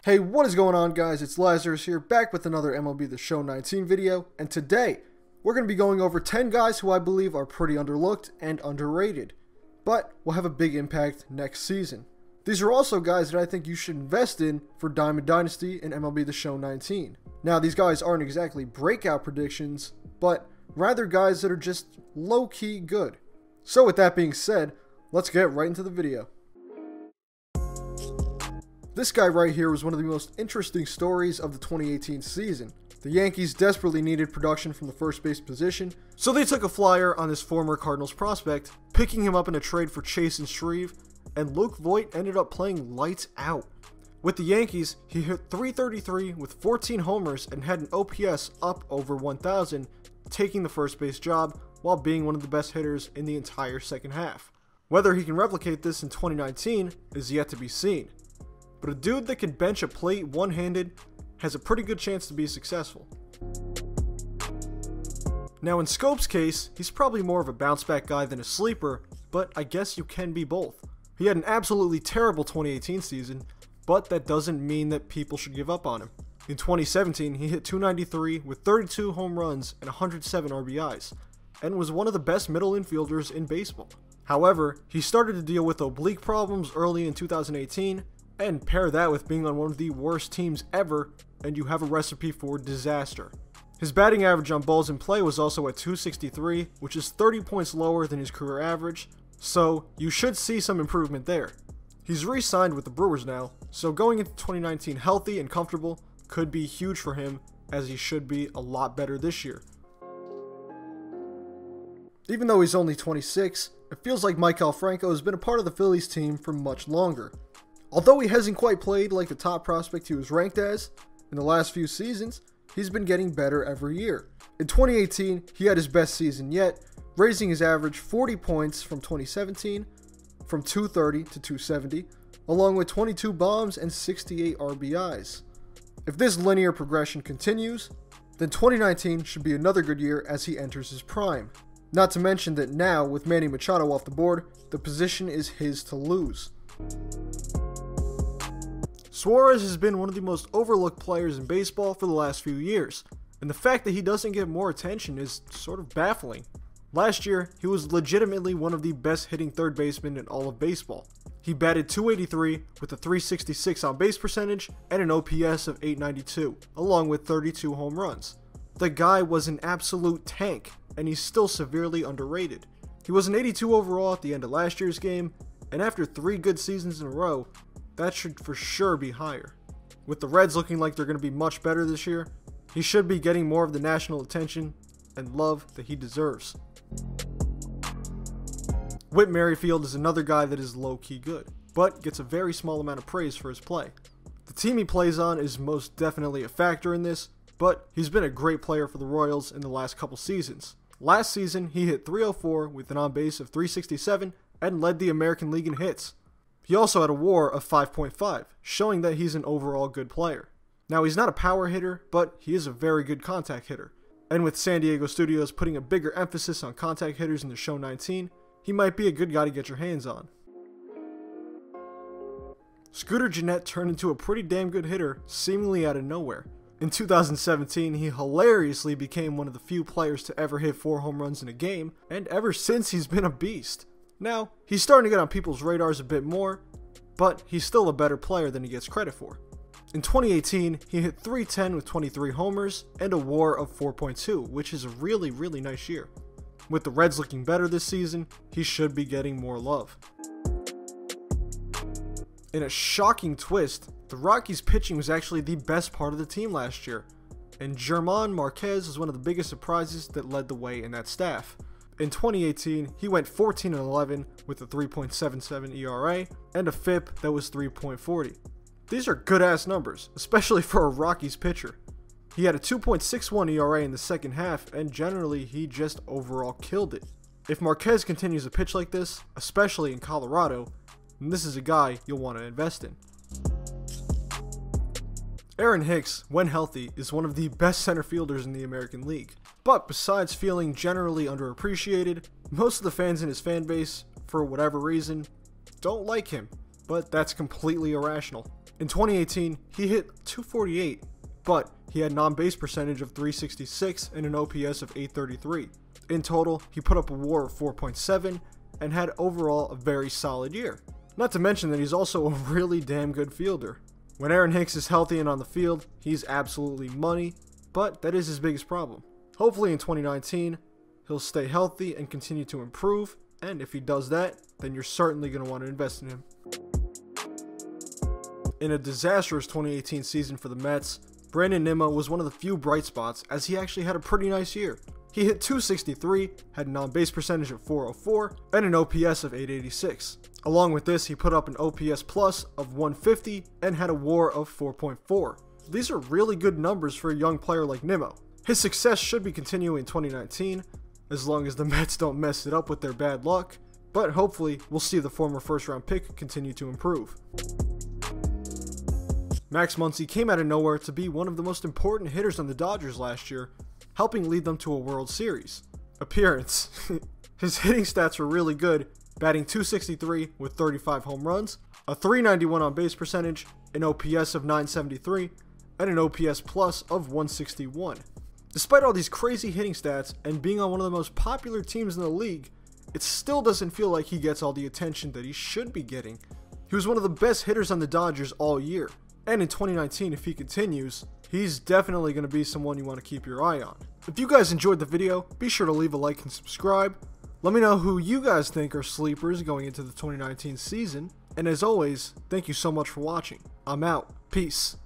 Hey, what is going on, guys? It's Lazarus here, back with another MLB The Show 19 video, and today we're going to be going over 10 guys who I believe are pretty underlooked and underrated, but will have a big impact next season. These are also guys that I think you should invest in for Diamond Dynasty in MLB The Show 19. Now, these guys aren't exactly breakout predictions, but rather guys that are just low-key good. So with that being said, let's get right into the video. This guy right here was one of the most interesting stories of the 2018 season. The Yankees desperately needed production from the first base position, so they took a flyer on this former Cardinals prospect, picking him up in a trade for Chase and Shreve, and Luke Voit ended up playing lights out. With the Yankees, he hit .333 with 14 homers and had an OPS up over 1,000, taking the first base job while being one of the best hitters in the entire second half. Whether he can replicate this in 2019 is yet to be seen. But a dude that can bench a plate one-handed has a pretty good chance to be successful. Now in Schoop's case, he's probably more of a bounce-back guy than a sleeper, but I guess you can be both. He had an absolutely terrible 2018 season, but that doesn't mean that people should give up on him. In 2017, he hit .293 with 32 home runs and 107 RBIs, and was one of the best middle infielders in baseball. However, he started to deal with oblique problems early in 2018, and pair that with being on one of the worst teams ever, and you have a recipe for disaster. His batting average on balls in play was also at .263, which is 30 points lower than his career average, so you should see some improvement there. He's re-signed with the Brewers now, so going into 2019 healthy and comfortable could be huge for him, as he should be a lot better this year. Even though he's only 26, it feels like Maikel Franco has been a part of the Phillies team for much longer. Although he hasn't quite played like the top prospect he was ranked as in the last few seasons, he's been getting better every year. In 2018, he had his best season yet, raising his average 40 points from 2017, from .230 to .270, along with 22 bombs and 68 RBIs. If this linear progression continues, then 2019 should be another good year as he enters his prime. Not to mention that now, with Manny Machado off the board, the position is his to lose. Suarez has been one of the most overlooked players in baseball for the last few years, and the fact that he doesn't get more attention is sort of baffling. Last year, he was legitimately one of the best hitting third basemen in all of baseball. He batted .283 with a .366 on base percentage and an OPS of .892, along with 32 home runs. The guy was an absolute tank, and he's still severely underrated. He was an 82 overall at the end of last year's game, and after 3 good seasons in a row, that should for sure be higher. With the Reds looking like they're going to be much better this year, he should be getting more of the national attention and love that he deserves. Whit Merrifield is another guy that is low-key good, but gets a very small amount of praise for his play. The team he plays on is most definitely a factor in this, but he's been a great player for the Royals in the last couple seasons. Last season, he hit .304 with an on-base of .367 and led the American League in hits. He also had a WAR of 5.5, showing that he's an overall good player. Now, he's not a power hitter, but he is a very good contact hitter. And with San Diego Studios putting a bigger emphasis on contact hitters in the Show 19, he might be a good guy to get your hands on. Gennett turned into a pretty damn good hitter, seemingly out of nowhere. In 2017, he hilariously became one of the few players to ever hit 4 home runs in a game, and ever since he's been a beast. Now, he's starting to get on people's radars a bit more, but he's still a better player than he gets credit for. In 2018, he hit .310 with 23 homers and a WAR of 4.2, which is a really nice year. With the Reds looking better this season, he should be getting more love. In a shocking twist, the Rockies' pitching was actually the best part of the team last year, and Marquez is one of the biggest surprises that led the way in that staff. In 2018, he went 14-11 with a 3.77 ERA and a FIP that was 3.40. These are good-ass numbers, especially for a Rockies pitcher. He had a 2.61 ERA in the second half, and generally, he just overall killed it. If Marquez continues to pitch like this, especially in Colorado, then this is a guy you'll want to invest in. Hicks, when healthy, is one of the best center fielders in the American League. But besides feeling generally underappreciated, most of the fans in his fan base, for whatever reason, don't like him, but that's completely irrational. In 2018, he hit 248, but he had an on-base percentage of 366 and an OPS of 833. In total, he put up a WAR of 4.7 and had overall a very solid year. Not to mention that he's also a really damn good fielder. When Aaron Hicks is healthy and on the field, he's absolutely money, but that is his biggest problem. Hopefully in 2019, he'll stay healthy and continue to improve, and if he does that, then you're certainly going to want to invest in him. In a disastrous 2018 season for the Mets, Brandon Nimmo was one of the few bright spots as he actually had a pretty nice year. He hit 263, had an on-base percentage of 404, and an OPS of 886. Along with this, he put up an OPS plus of 150 and had a WAR of 4.4. These are really good numbers for a young player like Nimmo. His success should be continuing in 2019, as long as the Mets don't mess it up with their bad luck, but hopefully we'll see the former first-round pick continue to improve. Max Muncy came out of nowhere to be one of the most important hitters on the Dodgers last year, helping lead them to a World Series appearance. His hitting stats were really good, batting .263 with 35 home runs, a .391 on base percentage, an OPS of 973, and an OPS plus of 161. Despite all these crazy hitting stats and being on one of the most popular teams in the league, it still doesn't feel like he gets all the attention that he should be getting. He was one of the best hitters on the Dodgers all year, and in 2019, if he continues, he's definitely going to be someone you want to keep your eye on. If you guys enjoyed the video, be sure to leave a like and subscribe. Let me know who you guys think are sleepers going into the 2019 season. And as always, thank you so much for watching. I'm out. Peace.